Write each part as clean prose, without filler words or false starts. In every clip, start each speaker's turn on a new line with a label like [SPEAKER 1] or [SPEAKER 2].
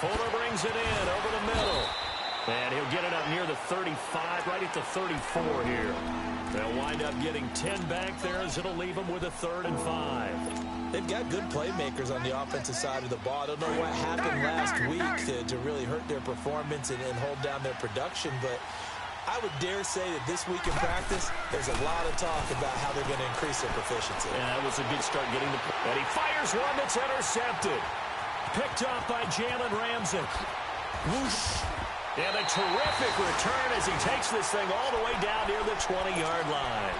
[SPEAKER 1] Fuller brings it in over the middle. And he'll get it up near the 35, right at the 34 here. They'll wind up getting 10 back there as it'll leave them with a 3rd and 5.
[SPEAKER 2] They've got good playmakers on the offensive side of the ball. I don't know what happened last week to really hurt their performance and hold down their production, but I would dare say that this week in practice, there's a lot of talk about how they're going to increase their proficiency.
[SPEAKER 1] Yeah, that was a good start getting the... And he fires one that's intercepted. Picked off by Jalen Ramsey. Whoosh. And a terrific return as he takes this thing all the way down near the 20-yard line.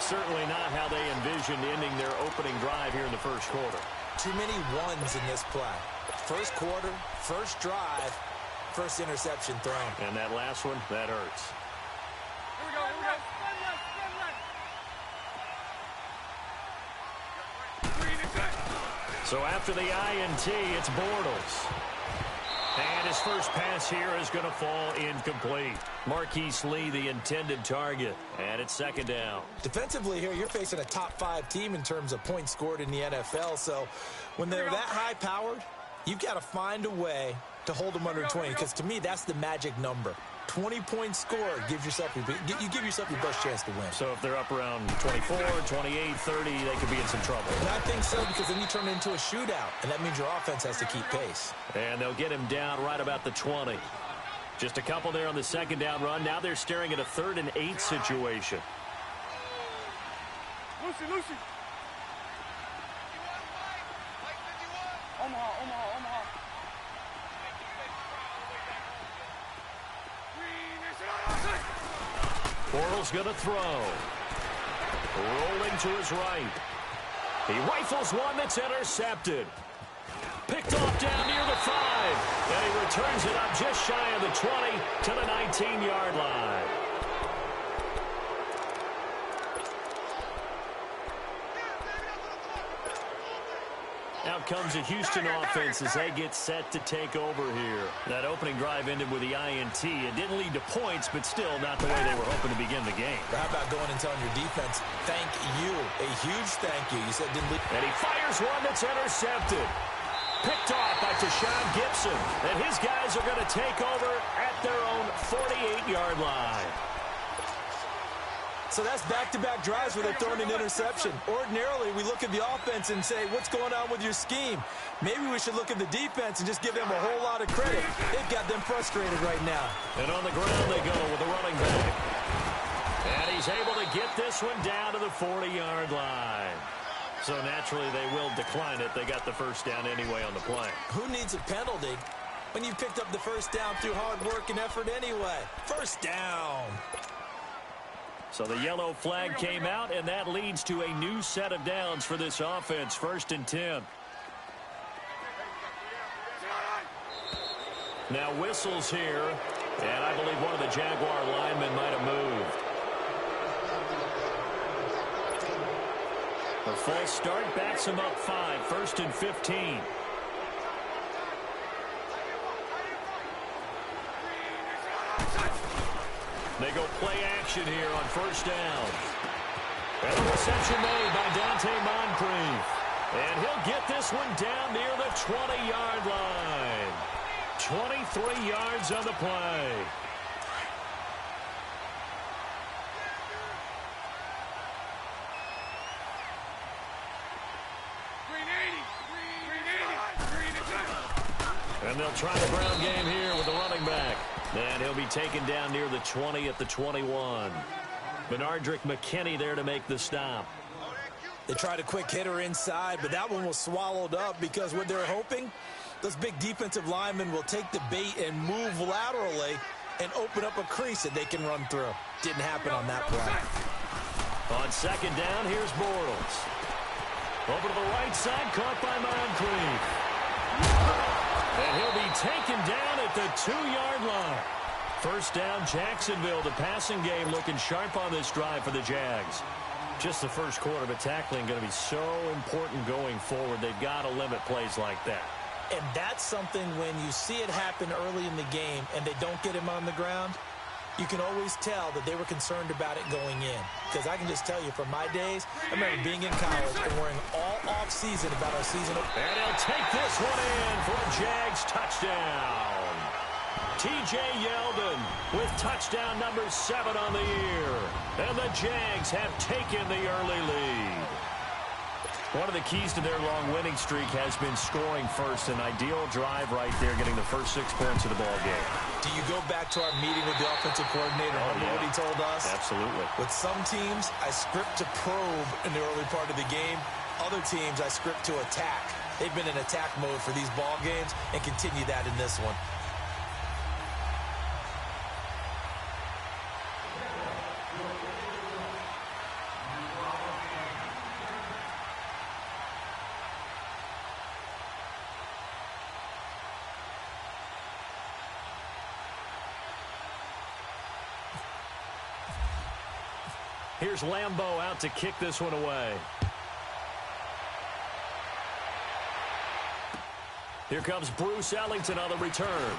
[SPEAKER 1] Certainly not how they envisioned ending their opening drive here in the first quarter.
[SPEAKER 2] Too many ones in this play. First quarter, first drive, first interception thrown.
[SPEAKER 1] And that last one, that hurts.
[SPEAKER 3] Here we go, here we go.
[SPEAKER 1] So after the INT, it's Bortles. And his first pass here is going to fall incomplete. Marquise Lee, the intended target. And it's 2nd down.
[SPEAKER 2] Defensively here, you're facing a top-5 team in terms of points scored in the NFL. So when they're that high-powered, you've got to find a way to hold them under 20. Because to me, that's the magic number. 20 points scored gives yourself you give yourself your best chance to win.
[SPEAKER 1] So if they're up around 24, 28, 30, they could be in some trouble.
[SPEAKER 2] And I think so, because then you turn it into a shootout, and that means your offense has to keep pace.
[SPEAKER 1] And they'll get him down right about the 20. Just a couple there on the 2nd down run. Now they're staring at a 3rd and 8 situation.
[SPEAKER 3] Lucy. Omaha.
[SPEAKER 1] Bortles going to throw. Rolling to his right. He rifles one that's intercepted. Picked off down near the 5. And he returns it up just shy of the 20 to the 19-yard line. Out comes the Houston offense as they get set to take over here. That opening drive ended with the INT. It didn't lead to points, but still not the way they were hoping to begin the game.
[SPEAKER 2] How about going and telling your defense, thank you, a huge thank you. You said didn't lead.
[SPEAKER 1] And he fires one that's intercepted. Picked off by Tashawn Gibson. And his guys are going to take over at their own 48-yard line.
[SPEAKER 2] So that's back-to-back drives where they're throwing an interception. Ordinarily, we look at the offense and say, what's going on with your scheme? Maybe we should look at the defense and just give them a whole lot of credit. They've got them frustrated right now.
[SPEAKER 1] And on the ground they go with the running back. And he's able to get this one down to the 40-yard line. So naturally they will decline it. They got the first down anyway on the play.
[SPEAKER 2] Who needs a penalty when you picked up the first down through hard work and effort anyway? First down.
[SPEAKER 1] So the yellow flag came out, and that leads to a new set of downs for this offense. 1st and 10. Now whistles here, and I believe one of the Jaguar linemen might have moved. A false start backs him up 5. 1st and 15. They go play action here on 1st down. And a reception made by Dante Moncrief. And he'll get this one down near the 20-yard line. 23 yards on the play. And they'll try the ground game here with the running back. And he'll be taken down near the 20 at the 21. Benardrick McKinney there to make the stop.
[SPEAKER 2] They tried a quick hitter inside, but that one was swallowed up because what they're hoping, those big defensive linemen will take the bait and move laterally and open up a crease that they can run through. Didn't happen on that play.
[SPEAKER 1] On 2nd down, here's Bortles. Over to the right side, caught by Moncrief. And he'll be taken down at the 2-yard line. 1st down, Jacksonville. The passing game looking sharp on this drive for the Jags. Just the first quarter, but tackling going to be so important going forward. They've got to limit plays like that.
[SPEAKER 2] And that's something when you see it happen early in the game and they don't get him on the ground, you can always tell that they were concerned about it going in. Because I can just tell you from my days, I remember being in college and worrying all off-season about our season.
[SPEAKER 1] And he'll take this one in for a Jag Jags touchdown. T.J. Yeldon with touchdown number 7 on the year. And the Jags have taken the early lead. One of the keys to their long winning streak has been scoring first. An ideal drive right there, getting the first 6 points of the ball game.
[SPEAKER 2] Do you go back to our meeting with the offensive coordinator? Remember what he told us?
[SPEAKER 1] Absolutely.
[SPEAKER 2] With some teams, I script to probe in the early part of the game. Other teams, I script to attack. They've been in attack mode for these ball games and continue that in this one.
[SPEAKER 1] Here's Lambeau out to kick this one away. Here comes Bruce Ellington on the return.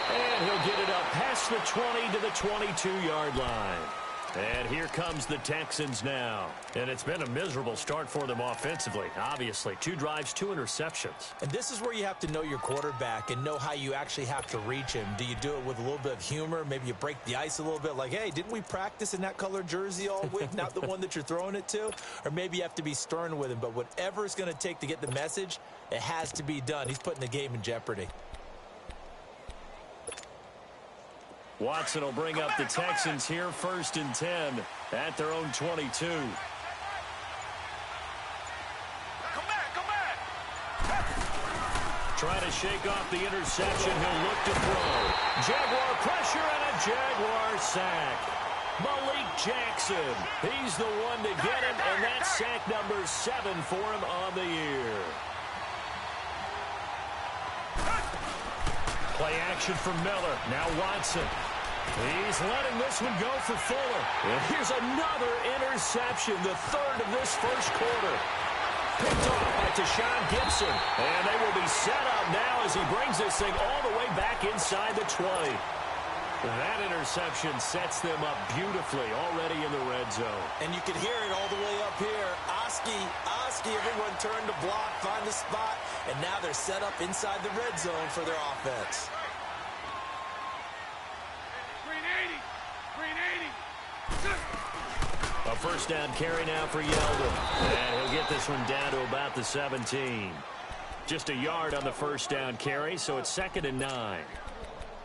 [SPEAKER 1] And he'll get it up past the 20 to the 22-yard line. And here comes the Texans now. And it's been a miserable start for them offensively. Obviously, 2 drives, 2 interceptions.
[SPEAKER 2] And this is where you have to know your quarterback and know how you actually have to reach him. Do you do it with a little bit of humor? Maybe you break the ice a little bit like, hey, didn't we practice in that color jersey all week? Not the one that you're throwing it to? Or maybe you have to be stern with him. But whatever it's going to take to get the message, it has to be done. He's putting the game in jeopardy.
[SPEAKER 1] Watson will bring up the Texans here, 1st and 10 at their own 22.
[SPEAKER 3] Come back.
[SPEAKER 1] Trying to shake off the interception. He'll look to throw. Jaguar pressure and a Jaguar sack. Malik Jackson. He's the one to get him, and that's sack number 7 for him on the year. Play action from Miller. Now Watson. He's letting this one go for Fuller. And here's another interception, the 3rd of this first quarter. Picked off by Tashawn Gibson. And they will be set up now as he brings this thing all the way back inside the 20. That interception sets them up beautifully already in the red zone.
[SPEAKER 2] And you can hear it all the way up here. Oski, everyone turned to block, find a spot, and now they're set up inside the red zone for their offense.
[SPEAKER 1] A first down carry now for Yeldon. And he'll get this one down to about the 17. Just a yard on the first down carry, so it's 2nd and 9.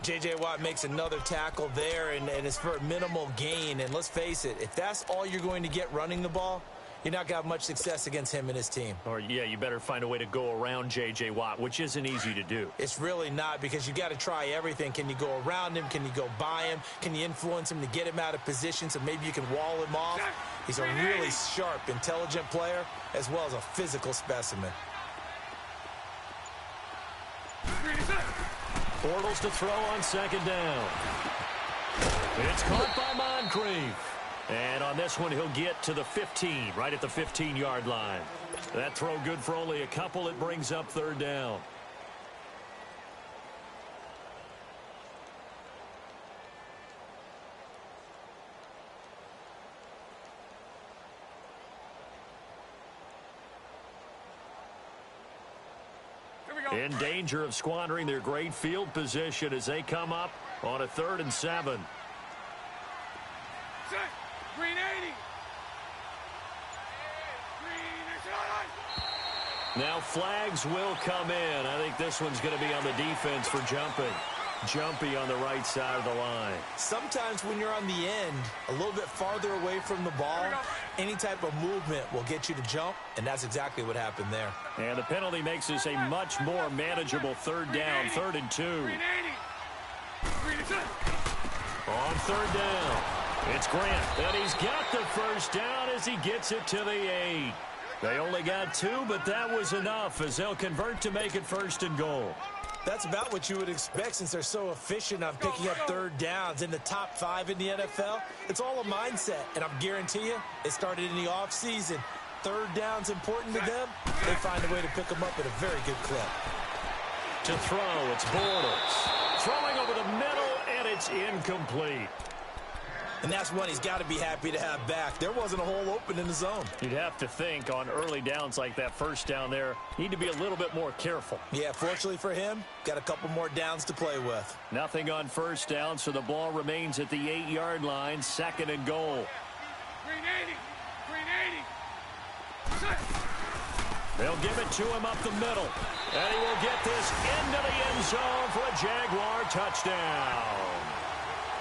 [SPEAKER 2] J.J. Watt makes another tackle there, and it's for a minimal gain. And let's face it, if that's all you're going to get running the ball, you're not going to have much success against him and his team.
[SPEAKER 1] Or, yeah, you better find a way to go around J.J. Watt, which isn't easy to do.
[SPEAKER 2] It's really not, because you got to try everything. Can you go around him? Can you go by him? Can you influence him to get him out of position so maybe you can wall him off? He's a really sharp, intelligent player, as well as a physical specimen.
[SPEAKER 1] Bortles to throw on 2nd down. It's caught by Moncrief. And on this one, he'll get to the 15, right at the 15-yard line. That throw good for only a couple. It brings up 3rd down. In danger of squandering their great field position as they come up on a 3rd and 7.
[SPEAKER 3] Green 80.
[SPEAKER 1] Now flags will come in. I think this one's going to be on the defense for jumping. Jumpy on the right side of the line.
[SPEAKER 2] Sometimes when you're on the end, a little bit farther away from the ball, any type of movement will get you to jump, and that's exactly what happened there.
[SPEAKER 1] And the penalty makes this a much more manageable 3rd down, 3rd and 2. On 3rd down, it's Grant, and he's got the first down as he gets it to the 8. They only got 2, but that was enough as they'll convert to make it 1st and goal.
[SPEAKER 2] That's about what you would expect since they're so efficient on picking up 3rd downs in the top 5 in the NFL. It's all a mindset, and I'm guarantee you it started in the offseason. 3rd down's important to them. They find a way to pick them up at a very good clip.
[SPEAKER 1] To throw, it's Bortles. Throwing over the middle, and it's incomplete.
[SPEAKER 2] And that's one he's got to be happy to have back. There wasn't a hole open in the zone.
[SPEAKER 1] You'd have to think on early downs like that first down there, need to be a little bit more careful.
[SPEAKER 2] Yeah, fortunately for him, got a couple more downs to play with.
[SPEAKER 1] Nothing on first down, so the ball remains at the 8-yard line, 2nd and goal.
[SPEAKER 3] Green 80. Green 80.
[SPEAKER 1] They'll give it to him up the middle. And he will get this into the end zone for a Jaguar touchdown.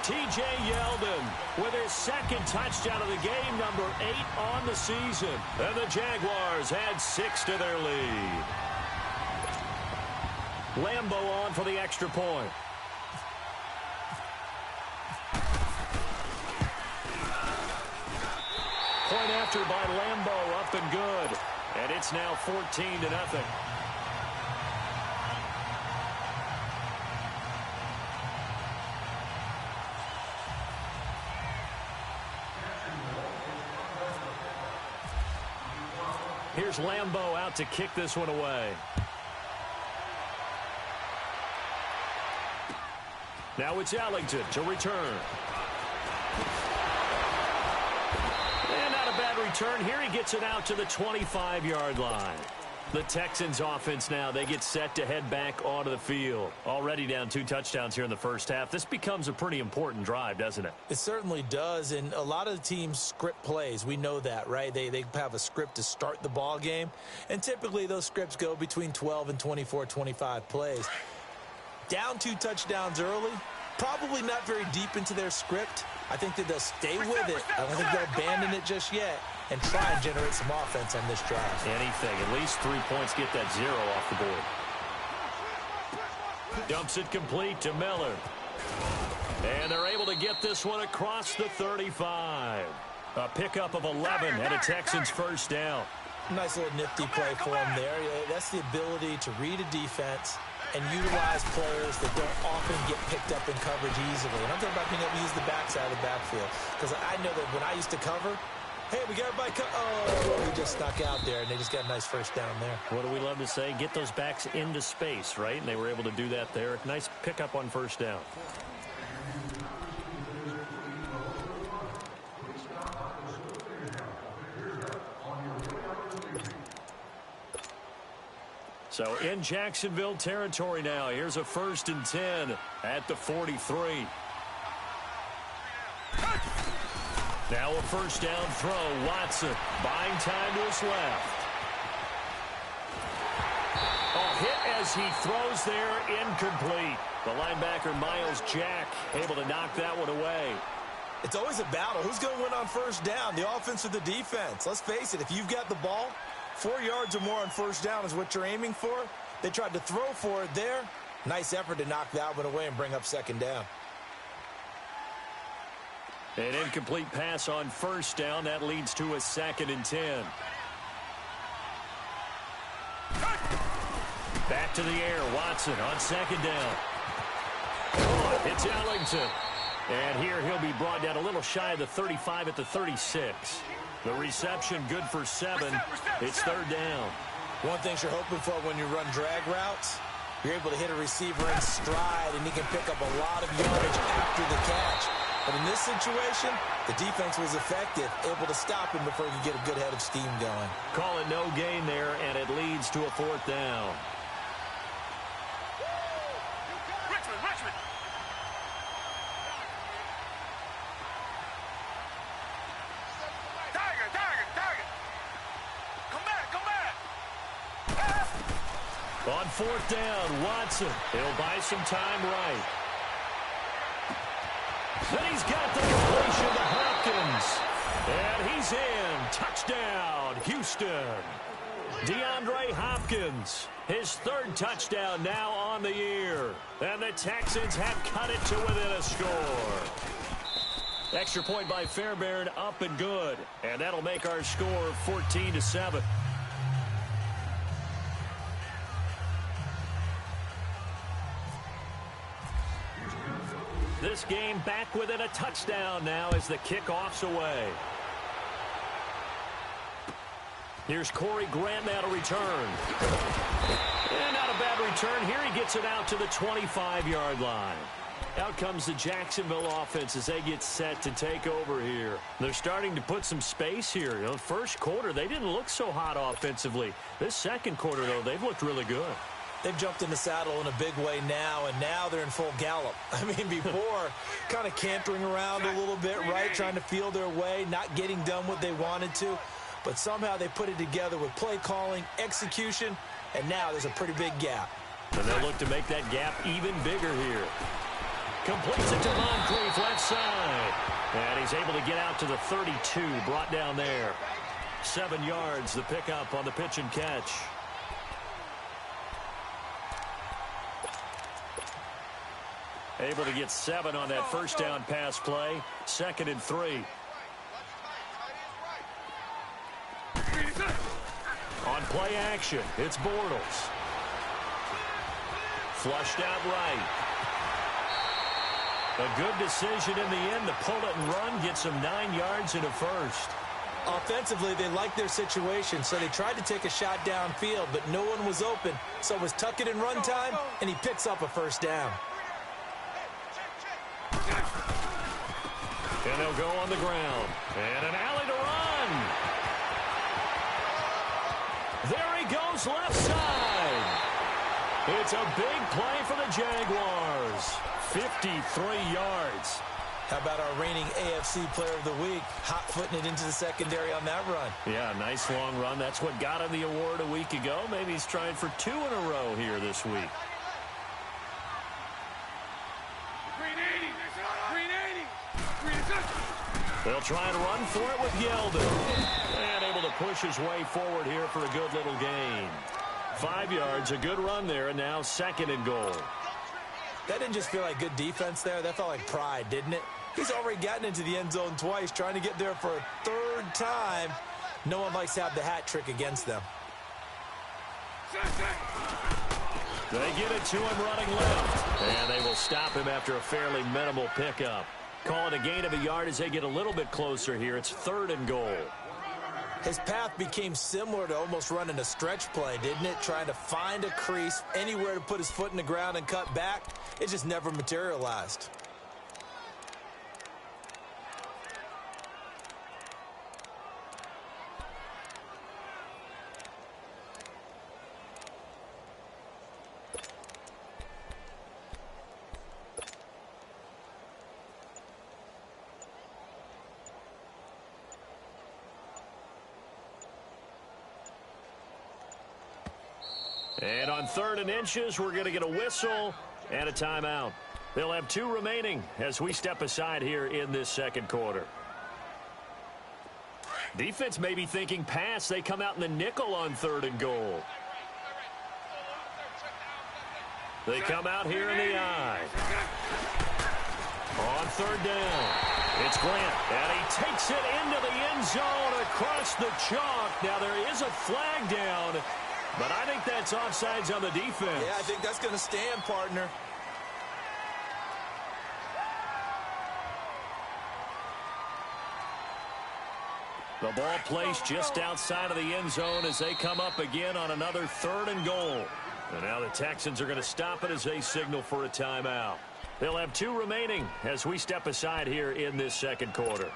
[SPEAKER 1] T.J. Yeldon with his 2nd touchdown of the game, number 8 on the season. And the Jaguars add 6 to their lead. Lambo on for the extra point. Point after by Lambo, up and good. And it's now 14-0. Here's Lambo out to kick this one away. Now it's Ellington to return. And not a bad return here. He gets it out to the 25-yard line. The Texans offense now, they get set to head back onto the field. Already down 2 touchdowns here in the first half. This becomes a pretty important drive, doesn't it?
[SPEAKER 2] It certainly does, and a lot of the teams script plays. We know that, right? They have a script to start the ball game, and typically those scripts go between 12 and 24, 25 plays. Down 2 touchdowns early, probably not very deep into their script. I think that they'll stay with it. I don't think they'll abandon it just yet and try and generate some offense on this drive.
[SPEAKER 1] Anything. At least 3 points, get that 0 off the board. Dumps it complete to Miller. And they're able to get this one across the 35. A pickup of 11 and a Texans first down.
[SPEAKER 2] Nice little nifty play for him there. That's the ability to read a defense and utilize players that don't often get picked up in coverage easily. And I'm talking about being able to use the backside of the backfield. Because I know that when I used to cover, hey, we got everybody we just snuck out there, and they just got a nice first down there.
[SPEAKER 1] What do we love to say? Get those backs into space, right? And they were able to do that there. Nice pickup on first down. So in Jacksonville territory now. Here's a 1st and 10 at the 43. Now a first down throw. Watson buying time to his left. A hit as he throws there, incomplete. The linebacker Miles Jack able to knock that one away.
[SPEAKER 2] It's always a battle. Who's going to win on first down, the offense or the defense? Let's face it, if you've got the ball, 4 yards or more on first down is what you're aiming for. They tried to throw for it there. Nice effort to knock that one away and bring up 2nd down.
[SPEAKER 1] An incomplete pass on first down. That leads to a 2nd and 10. Back to the air. Watson on 2nd down. It's Ellington. And here he'll be brought down a little shy of the 35 at the 36. The reception good for 7. It's 3rd down.
[SPEAKER 2] One thing you're hoping for when you run drag routes, you're able to hit a receiver in stride, and he can pick up a lot of yardage after the catch. But in this situation, the defense was effective, able to stop him before he could get a good head of steam going.
[SPEAKER 1] Call it no gain there, and it leads to a 4th down.
[SPEAKER 3] Richmond. Target. Come back.
[SPEAKER 1] On 4th down, Watson. He'll buy some time right. Then he's got the completion to Hopkins. And he's in. Touchdown, Houston. DeAndre Hopkins, his 3rd touchdown now on the year. And the Texans have cut it to within a score. Extra point by Fairbairn, up and good. And that'll make our score 14-7. This game back within a touchdown now as the kickoff's away. Here's Corey Grant now to return. And not a bad return. Here he gets it out to the 25-yard line. Out comes the Jacksonville offense as they get set to take over here. They're starting to put some space here. You know, first quarter, they didn't look so hot offensively. This second quarter, though, they've looked really good.
[SPEAKER 2] They've jumped in the saddle in a big way now, and now they're in full gallop. I mean, before, kind of cantering around a little bit, right, trying to feel their way, not getting done what they wanted to. But somehow they put it together with play calling, execution, and now there's a pretty big gap.
[SPEAKER 1] And they'll look to make that gap even bigger here. Completes it to Moncrief, left side. And he's able to get out to the 32, brought down there. 7 yards, the pickup on the pitch and catch. Able to get 7 on that first down pass play. 2nd and 3. On play action, it's Bortles. Flushed out right. A good decision in the end to pull it and run, get some 9 yards and a first.
[SPEAKER 2] Offensively, they liked their situation, so they tried to take a shot downfield, but no one was open. So it was tuck it and run time, and he picks up a first down.
[SPEAKER 1] And they'll go on the ground. And an alley to run. There he goes left side. It's a big play for the Jaguars. 53 yards.
[SPEAKER 2] How about our reigning AFC Player of the Week, hot-footing it into the secondary on that run?
[SPEAKER 1] Yeah, nice long run. That's what got him the award a week ago. Maybe he's trying for 2 in a row here this week. They'll try and run for it with Yeldon. And able to push his way forward here for a good little gain. 5 yards, a good run there, and now 2nd and goal.
[SPEAKER 2] That didn't just feel like good defense there. That felt like pride, didn't it? He's already gotten into the end zone twice, trying to get there for a 3rd time. No one likes to have the hat trick against them.
[SPEAKER 1] They get it to him running left. And they will stop him after a fairly minimal pickup. Call it a gain of a yard as they get a little bit closer here. It's 3rd and goal.
[SPEAKER 2] His path became similar to almost running a stretch play, didn't it? Trying to find a crease, anywhere to put his foot in the ground and cut back. It just never materialized.
[SPEAKER 1] And on 3rd and inches, we're going to get a whistle and a timeout. They'll have 2 remaining as we step aside here in this second quarter. Defense may be thinking pass. They come out in the nickel on 3rd and goal. They come out here in the I. On 3rd down, it's Grant, and he takes it into the end zone across the chalk. Now there is a flag down, but I think that's offsides on the defense.
[SPEAKER 2] Yeah, I think that's going to stand, partner.
[SPEAKER 1] The ball placed just outside of the end zone as they come up again on another 3rd and goal. And now the Texans are going to stop it as they signal for a timeout. They'll have 2 remaining as we step aside here in this second quarter.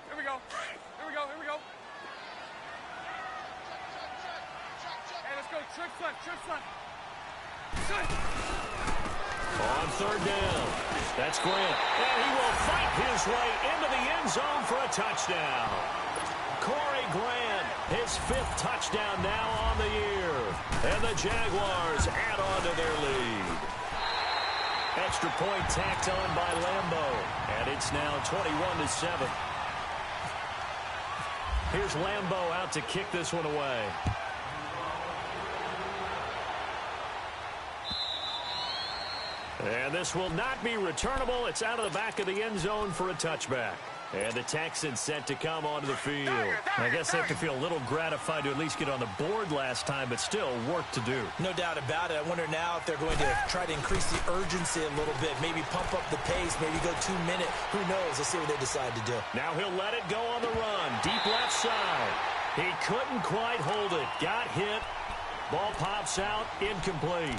[SPEAKER 3] Here we go. Here we go. Here we go. Hey, let's go. Trick left. Trick left.
[SPEAKER 1] On 3rd down, that's Grant. And he will fight his way into the end zone for a touchdown. Corey Grant, his 5th touchdown now on the year. And the Jaguars add on to their lead. Extra point tacked on by Lambeau. And it's now 21-7. Here's Lambeau out to kick this one away. And this will not be returnable. It's out of the back of the end zone for a touchback. And the Texans set to come onto the field. I guess they have to feel a little gratified to at least get on the board last time, but still work to do.
[SPEAKER 2] No doubt about it. I wonder now if they're going to try to increase the urgency a little bit, maybe pump up the pace, maybe go 2 minutes. Who knows? Let's see what they decide to do.
[SPEAKER 1] Now he'll let it go on the run. Deep left side. He couldn't quite hold it. Got hit. Ball pops out. Incomplete.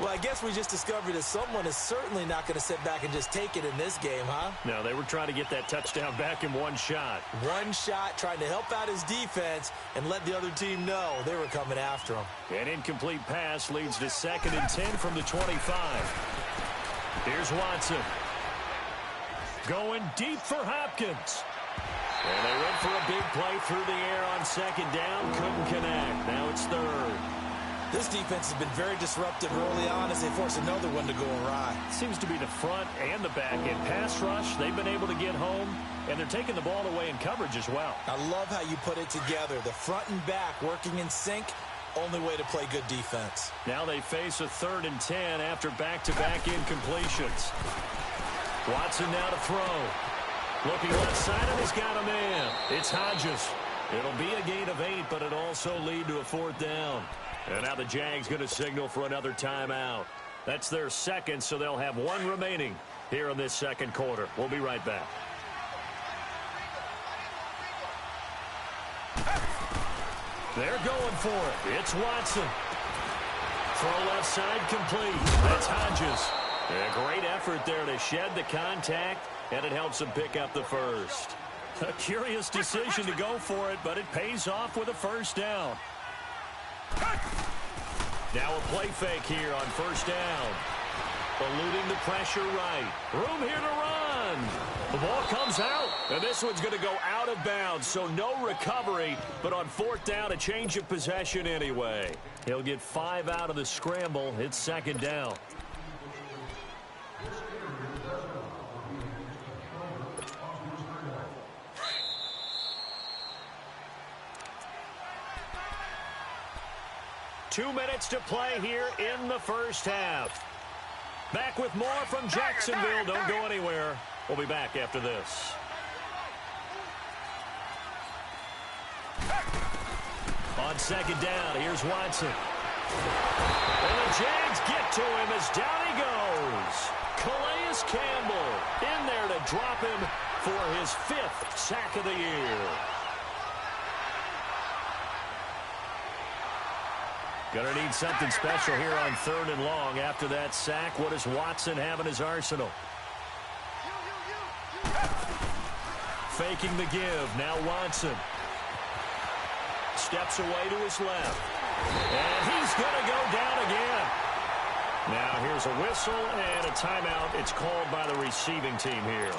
[SPEAKER 2] Well, I guess we just discovered that someone is certainly not going to sit back and just take it in this game, huh?
[SPEAKER 1] No, they were trying to get that touchdown back in one shot.
[SPEAKER 2] One shot, trying to help out his defense and let the other team know they were coming after him.
[SPEAKER 1] An incomplete pass leads to 2nd and 10 from the 25. Here's Watson. Going deep for Hopkins. And they went for a big play through the air on 2nd down. Couldn't connect. Now it's 3rd.
[SPEAKER 2] This defense has been very disruptive early on as they force another one to go awry.
[SPEAKER 1] Seems to be the front and the back. In pass rush, they've been able to get home, and they're taking the ball away in coverage as well.
[SPEAKER 2] I love how you put it together. The front and back working in sync, only way to play good defense.
[SPEAKER 1] Now they face a 3rd and 10 after back-to-back incompletions. Watson now to throw. Looking left side, and he's got a man. It's Hodges. It'll be a gain of 8, but it'll also lead to a 4th down. And now the Jags going to signal for another timeout. That's their 2nd, so they'll have 1 remaining here in this 2nd quarter. We'll be right back. They're going for it. It's Watson. Throw left side complete. That's Hodges. A great effort there to shed the contact, and it helps him pick up the 1st. A curious decision to go for it, but it pays off with a 1st down. Now a play fake here on 1st down. Eluding the pressure right. Room here to run. The ball comes out, and this one's going to go out of bounds, so no recovery, but on 4th down, a change of possession anyway. He'll get 5 out of the scramble. It's 2nd down. Two minutes to play here in the 1st half. Back with more from Jacksonville. Don't go anywhere. We'll be back after this. On 2nd down, here's Watson. And the Jags get to him as down he goes. Calais Campbell in there to drop him for his 5th sack of the year. Gonna need something special here on 3rd and long. After that sack, what does Watson have in his arsenal? Faking the give. Now Watson. Steps away to his left. And he's gonna go down again. Now here's a whistle and a timeout. It's called by the receiving team here,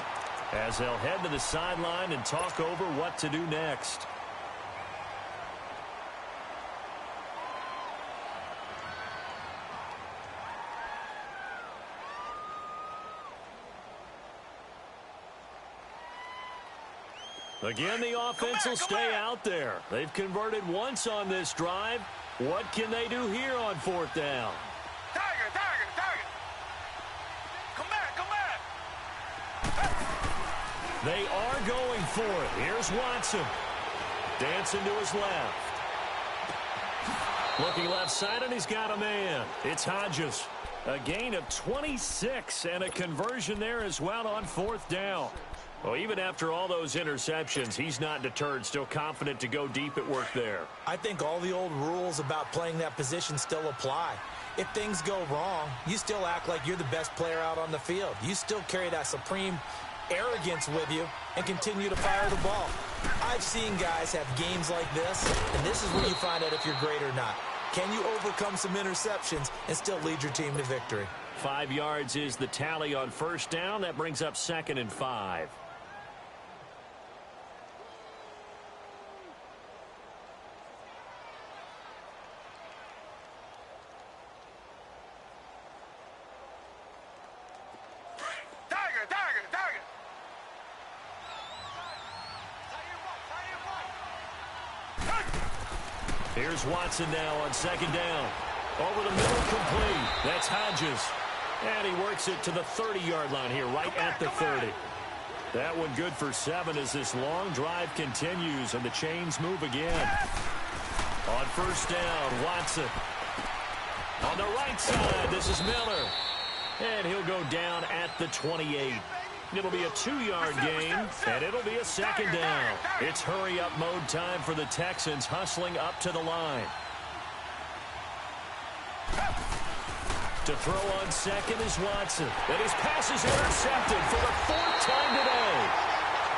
[SPEAKER 1] as they'll head to the sideline and talk over what to do next. Again, the offense will stay out there. They've converted once on this drive. What can they do here on 4th down?
[SPEAKER 3] Tiger! Come back!
[SPEAKER 1] They are going for it. Here's Watson. Dancing to his left. Looking left side, and he's got a man. It's Hodges. A gain of 26 and a conversion there as well on 4th down. Well, even after all those interceptions, he's not deterred, still confident to go deep at work there.
[SPEAKER 2] I think all the old rules about playing that position still apply. If things go wrong, you still act like you're the best player out on the field. You still carry that supreme arrogance with you and continue to fire the ball. I've seen guys have games like this, and this is where you find out if you're great or not. Can you overcome some interceptions and still lead your team to victory?
[SPEAKER 1] 5 yards is the tally on 1st down. That brings up 2nd and 5. Here's Watson now on 2nd down. Over the middle, complete. That's Hodges. And he works it to the 30-yard line here, right at the 30. That one good for 7 as this long drive continues and the chains move again. On 1st down, Watson. On the right side, this is Miller. And he'll go down at the 28. It'll be a 2-yard gain, and it'll be a 2nd down. It's hurry-up mode time for the Texans, hustling up to the line. To throw on second is Watson. And his pass is intercepted for the 4th time today.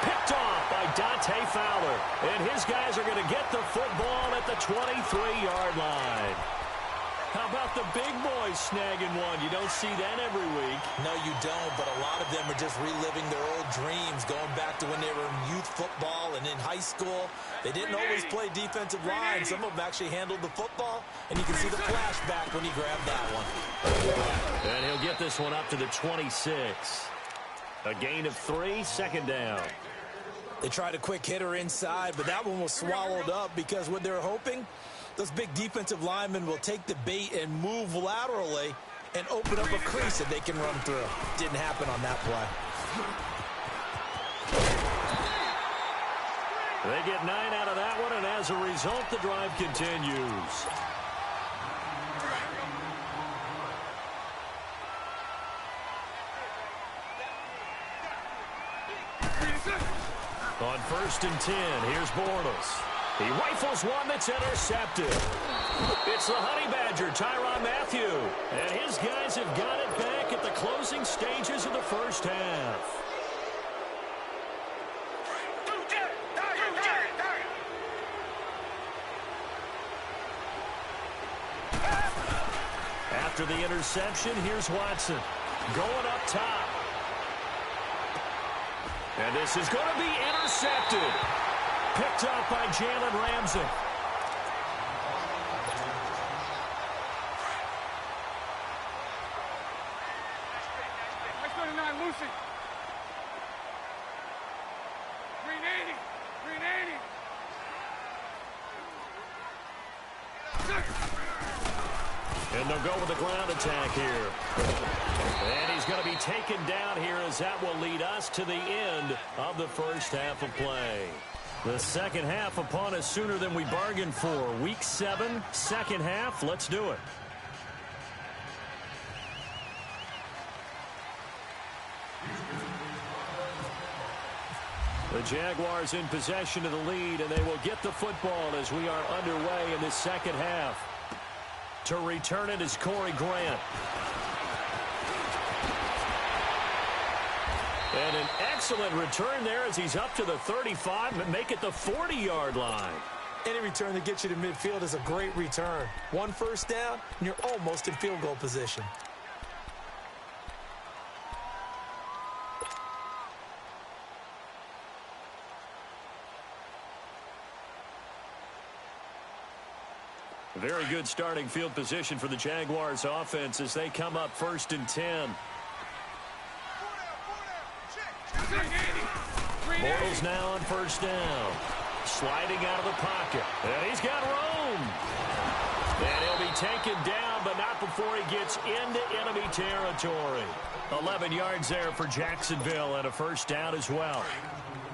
[SPEAKER 1] Picked off by Dante Fowler. And his guys are going to get the football at the 23-yard line. How about the big boys snagging one? You don't see that every week.
[SPEAKER 2] No, you don't, but a lot of them are just reliving their old dreams, going back to when they were in youth football and in high school. They didn't always play defensive line. Some of them actually handled the football, and you can see the flashback when he grabbed that one.
[SPEAKER 1] And he'll get this one up to the 26. A gain of 3, 2nd down.
[SPEAKER 2] They tried a quick hitter inside, but that one was swallowed up because what they're hoping, those big defensive linemen will take the bait and move laterally and open up a crease that they can run through. Didn't happen on that play.
[SPEAKER 1] They get 9 out of that one, and as a result, the drive continues. On 1st and 10, here's Bortles. He rifles one that's intercepted. It's the Honey Badger, Tyrann Mathieu. And his guys have got it back at the closing stages of the first half. After the interception, here's Watson. Going up top. And this is going to be intercepted. Picked up by Jalen Ramsey.
[SPEAKER 3] Let's go to 9, Lucy. 380. 380.
[SPEAKER 1] And they'll go with the ground attack here. And he's going to be taken down here as that will lead us to the end of the first half of play. The second half upon us sooner than we bargained for. Week 7, second half. Let's do it. The Jaguars in possession of the lead, and they will get the football as we are underway in the second half. To return it is Corey Grant. And an excellent return there as he's up to the 35 and make it the 40-yard line.
[SPEAKER 2] Any return that gets you to midfield is a great return. 1 first down, and you're almost in field goal position.
[SPEAKER 1] Very good starting field position for the Jaguars offense as they come up 1st and 10. Bortles now on 1st down. Sliding out of the pocket. And he's got room. And he'll be taken down, but not before he gets into enemy territory. 11 yards there for Jacksonville and a 1st down as well.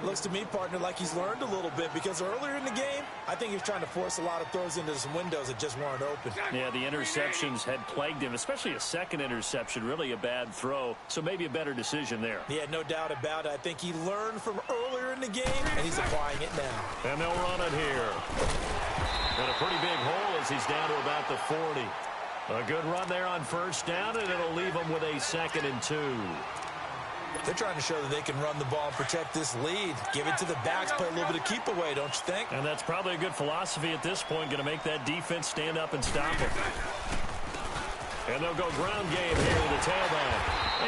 [SPEAKER 2] Looks to me, partner, like he's learned a little bit because earlier in the game, I think he was trying to force a lot of throws into some windows that just weren't open.
[SPEAKER 1] Yeah, the interceptions had plagued him, especially a second interception, really a bad throw. So maybe a better decision there.
[SPEAKER 2] Yeah, no doubt about it. I think he learned from earlier in the game, and he's applying it now.
[SPEAKER 1] And they'll run it here. And a pretty big hole as he's down to about the 40. A good run there on 1st down, and it'll leave him with a 2nd and 2.
[SPEAKER 2] They're trying to show that they can run the ball and protect this lead. Give it to the backs, play a little bit of keep away, don't you think?
[SPEAKER 1] And that's probably a good philosophy at this point, going to make that defense stand up and stop him. And they'll go ground game here to the tailback.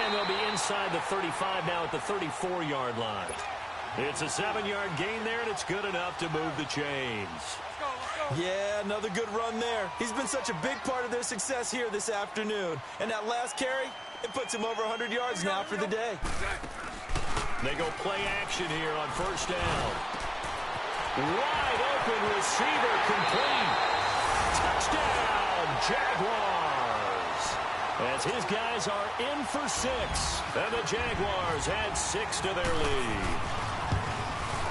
[SPEAKER 1] And they'll be inside the 35 now at the 34-yard line. It's a 7-yard gain there, and it's good enough to move the chains.
[SPEAKER 2] Yeah, another good run there. He's been such a big part of their success here this afternoon. And that last carry, it puts him over 100 yards now for the day.
[SPEAKER 1] They go play action here on 1st down. Wide open receiver complete. Touchdown, Jaguars. As his guys are in for 6. And the Jaguars add 6 to their lead.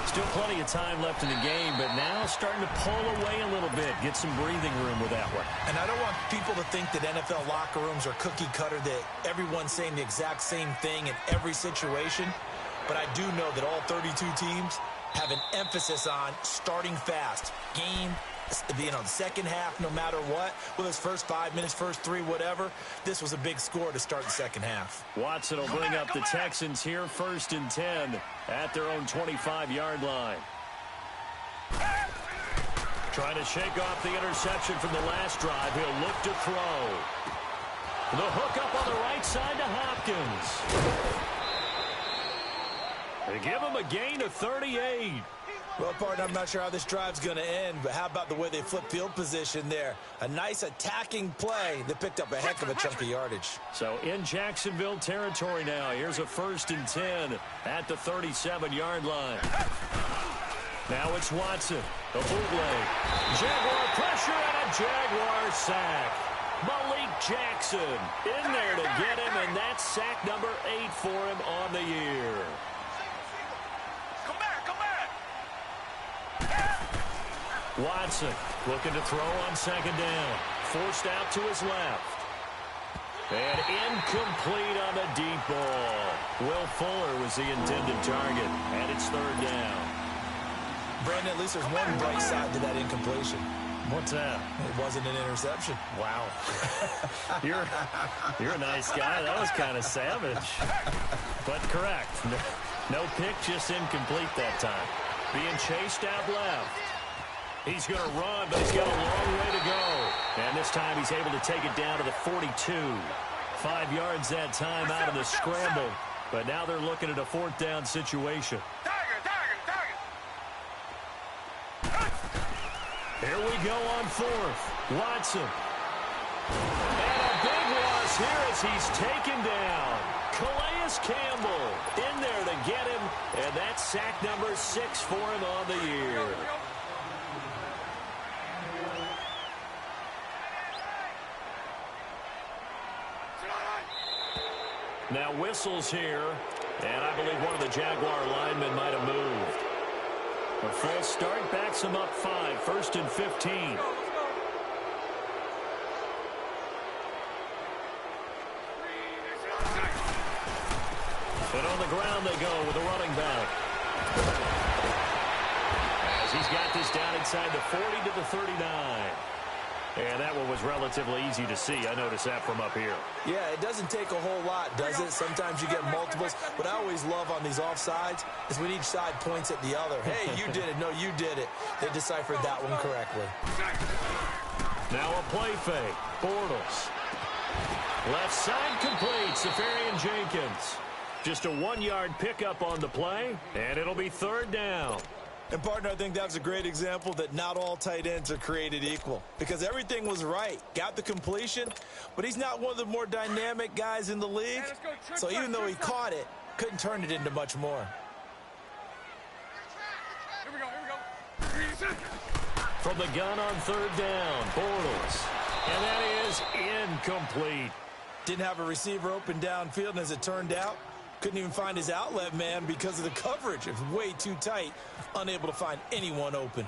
[SPEAKER 1] Still plenty of time left in the game, but now starting to pull away a little bit. Get some breathing room with that one.
[SPEAKER 2] And I don't want people to think that NFL locker rooms are cookie cutter, that everyone's saying the exact same thing in every situation. But I do know that all 32 teams have an emphasis on starting fast, game the second half, no matter what, with his first 5 minutes, first 3, whatever, this was a big score to start the second half.
[SPEAKER 1] Watson will bring up the Texans here, 1st and 10 at their own 25-yard line. Trying to shake off the interception from the last drive. He'll look to throw. The hook up on the right side to Hopkins. They give him a gain of 38.
[SPEAKER 2] Well, partner, I'm not sure how this drive's going to end, but how about the way they flip field position there? A nice attacking play that picked up a heck of a chunk of yardage.
[SPEAKER 1] So in Jacksonville territory now. Here's a 1st and 10 at the 37-yard line. Now it's Watson. The bootleg. Jaguar pressure and a Jaguar sack. Malik Jackson in there to get him, and that's sack number 8 for him on the year. Watson looking to throw on 2nd down. Forced out to his left. And incomplete on the deep ball. Will Fuller was the intended target, and it's 3rd down.
[SPEAKER 2] Brandon, at least there's one bright side to that incompletion.
[SPEAKER 1] What's that?
[SPEAKER 2] It wasn't an interception.
[SPEAKER 1] Wow. You're a nice guy. That was kind of savage. But correct. No pick, just incomplete that time. Being chased out left. He's going to run, but he's got a long way to go. And this time he's able to take it down to the 42. 5 yards that time out of the scramble. But now they're looking at a 4th down situation. Here we go on 4th. Watson. And a big loss here as he's taken down. Calais Campbell in there to get him. And that's sack number 6 for him on the year. Now whistles here, and I believe one of the Jaguar linemen might have moved. A false start backs him up 5, 1st and 15. But on the ground they go with a running back. As he's got this down inside the 40 to the 39. And that one was relatively easy to see. I noticed that from up here.
[SPEAKER 2] Yeah, it doesn't take a whole lot, does it? Sometimes you get multiples. What I always love on these offsides is when each side points at the other. Hey, you did it. No, you did it. They deciphered that one correctly.
[SPEAKER 1] Now a play fake. Bortles. Left side complete. Safarian Jenkins. Just a 1-yard pickup on the play, and it'll be 3rd down.
[SPEAKER 2] And, partner, I think that was a great example that not all tight ends are created equal because everything was right. Got the completion, but he's not one of the more dynamic guys in the league. So even though he caught it, couldn't turn it into much more.
[SPEAKER 3] Here we go.
[SPEAKER 1] From the gun on 3rd down, Bortles. And that is incomplete.
[SPEAKER 2] Didn't have a receiver open downfield, and as it turned out, couldn't even find his outlet man because of the coverage. It was way too tight, unable to find anyone open.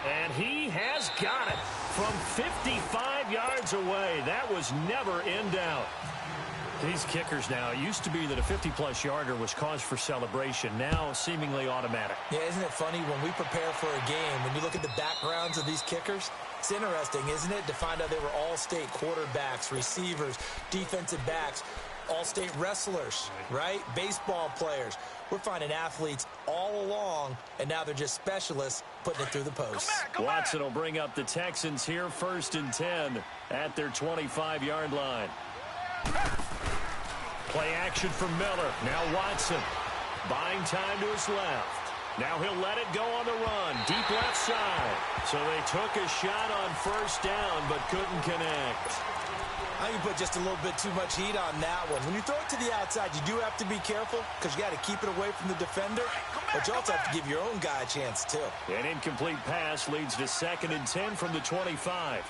[SPEAKER 1] And he has got it from 55 yards away. That was never in doubt. These kickers now, it used to be that a 50-plus yarder was cause for celebration. Now seemingly automatic.
[SPEAKER 2] Yeah, isn't it funny when we prepare for a game, when you look at the backgrounds of these kickers, it's interesting, isn't it, to find out they were all-state quarterbacks, receivers, defensive backs, all-state wrestlers, right? Baseball players. We're finding athletes all along, and now they're just specialists putting it through the post.
[SPEAKER 1] Watson will bring up the Texans here, 1st and 10 at their 25-yard line. Play action for Miller. Now Watson buying time to his left. Now he'll let it go on the run. Deep left side. So they took a shot on 1st down but couldn't connect.
[SPEAKER 2] I can put just a little bit too much heat on that one. When you throw it to the outside, you do have to be careful because you got to keep it away from the defender. But you also have to give your own guy a chance, too.
[SPEAKER 1] An incomplete pass leads to 2nd and 10 from the 25.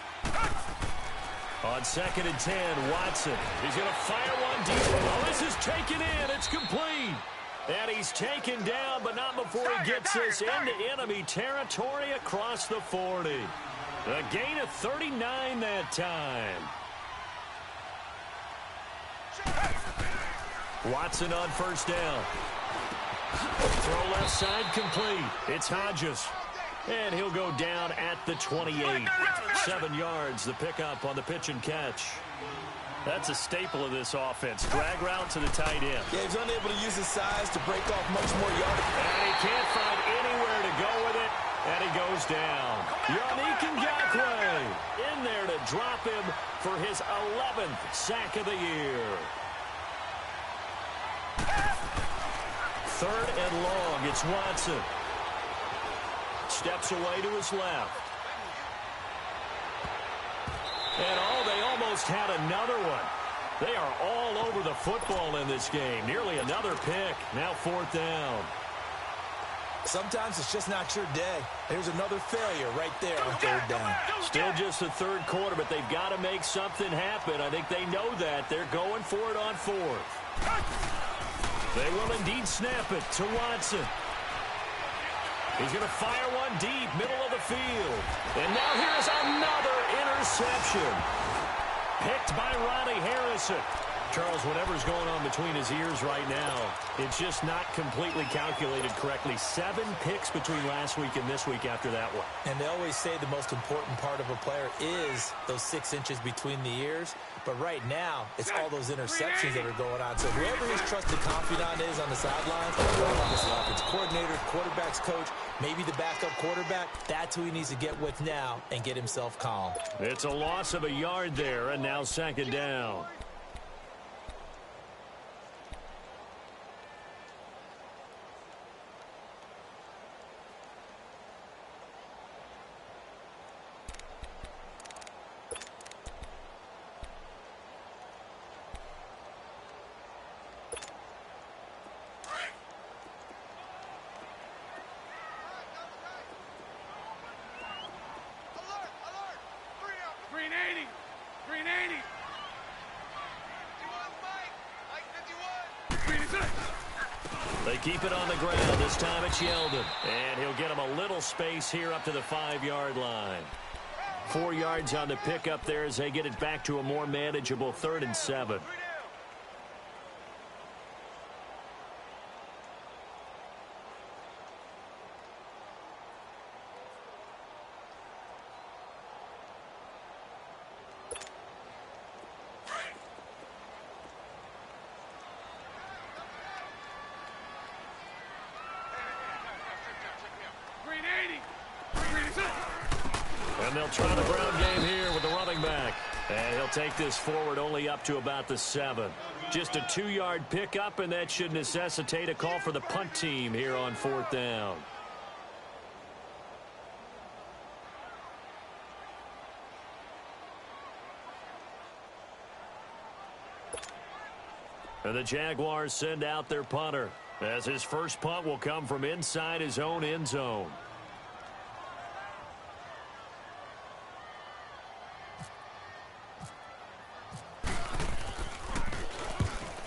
[SPEAKER 1] On 2nd and 10, Watson. He's going to fire one deep. Oh, this is taken in. It's complete. And he's taken down, but not before he gets this into enemy territory across the 40. A gain of 39 that time. Watson on 1st down. Throw left side complete. It's Hodges. And he'll go down at the 28. 7 yards, the pickup on the pitch and catch. That's a staple of this offense. Drag route to the tight end.
[SPEAKER 2] Yeah, he's unable to use his size to break off much more yardage.
[SPEAKER 1] And he can't find anywhere to go with it. And he goes down. Yannick Ngakoue in there to drop him for his 11th sack of the year. 3rd and long. It's Watson. Steps away to his left. And they almost had another one. They are all over the football in this game. Nearly another pick. Now 4th down.
[SPEAKER 2] Sometimes it's just not your day. There's another failure right there on 3rd down.
[SPEAKER 1] Still just the 3rd quarter, but they've got to make something happen. I think they know that. They're going for it on 4th. They will indeed snap it to Watson. He's going to fire one deep, middle of the field. And now here's another interception. Picked by Ronnie Harrison. Charles, whatever's going on between his ears right now, it's just not completely calculated correctly. 7 picks between last week and this week after that one.
[SPEAKER 2] And they always say the most important part of a player is those 6 inches between the ears. But right now, it's all those interceptions that are going on. So whoever his trusted confidant is on the sidelines, obviously offensive coordinator, quarterback's coach, maybe the backup quarterback, that's who he needs to get with now and get himself calm.
[SPEAKER 1] It's a loss of a yard there, and now 2nd down. They keep it on the ground. This time it's Yeldon. And he'll get him a little space here up to the 5-yard line. 4 yards on the pickup there as they get it back to a more manageable 3rd and 7. And they'll try the ground game here with the running back. And he'll take this forward only up to about the 7. Just a 2-yard pickup, and that should necessitate a call for the punt team here on 4th down. And the Jaguars send out their punter, as his first punt will come from inside his own end zone.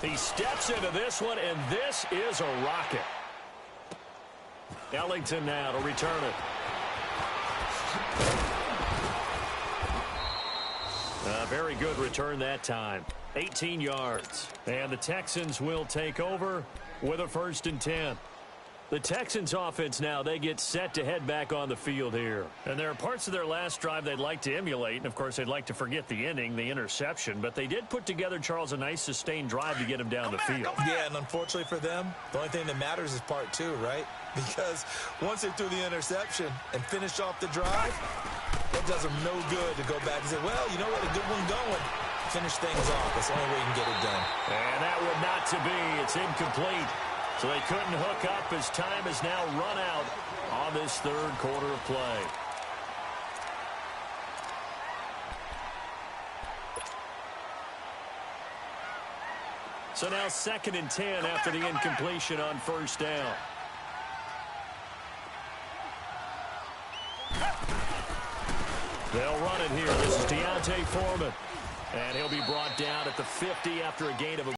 [SPEAKER 1] He steps into this one, and this is a rocket. Ellington now to return it. A very good return that time. 18 yards. And the Texans will take over with a 1st and 10. The Texans offense now, they get set to head back on the field here. And there are parts of their last drive they'd like to emulate. And, of course, they'd like to forget the inning, the interception. But they did put together, Charles, a nice sustained drive to get him down the field.
[SPEAKER 2] Yeah, and unfortunately for them, the only thing that matters is part 2, right? Because once they threw the interception and finished off the drive, that does them no good to go back and say, well, you know what, a good one going. Finish things off. That's the only way you can get it done.
[SPEAKER 1] And that would not to be. It's incomplete. So they couldn't hook up as time is now run out on this 3rd quarter of play. So now 2nd and 10 after the incompletion on 1st down. They'll run it here. This is Deontay Foreman. And he'll be brought down at the 50 after a gain of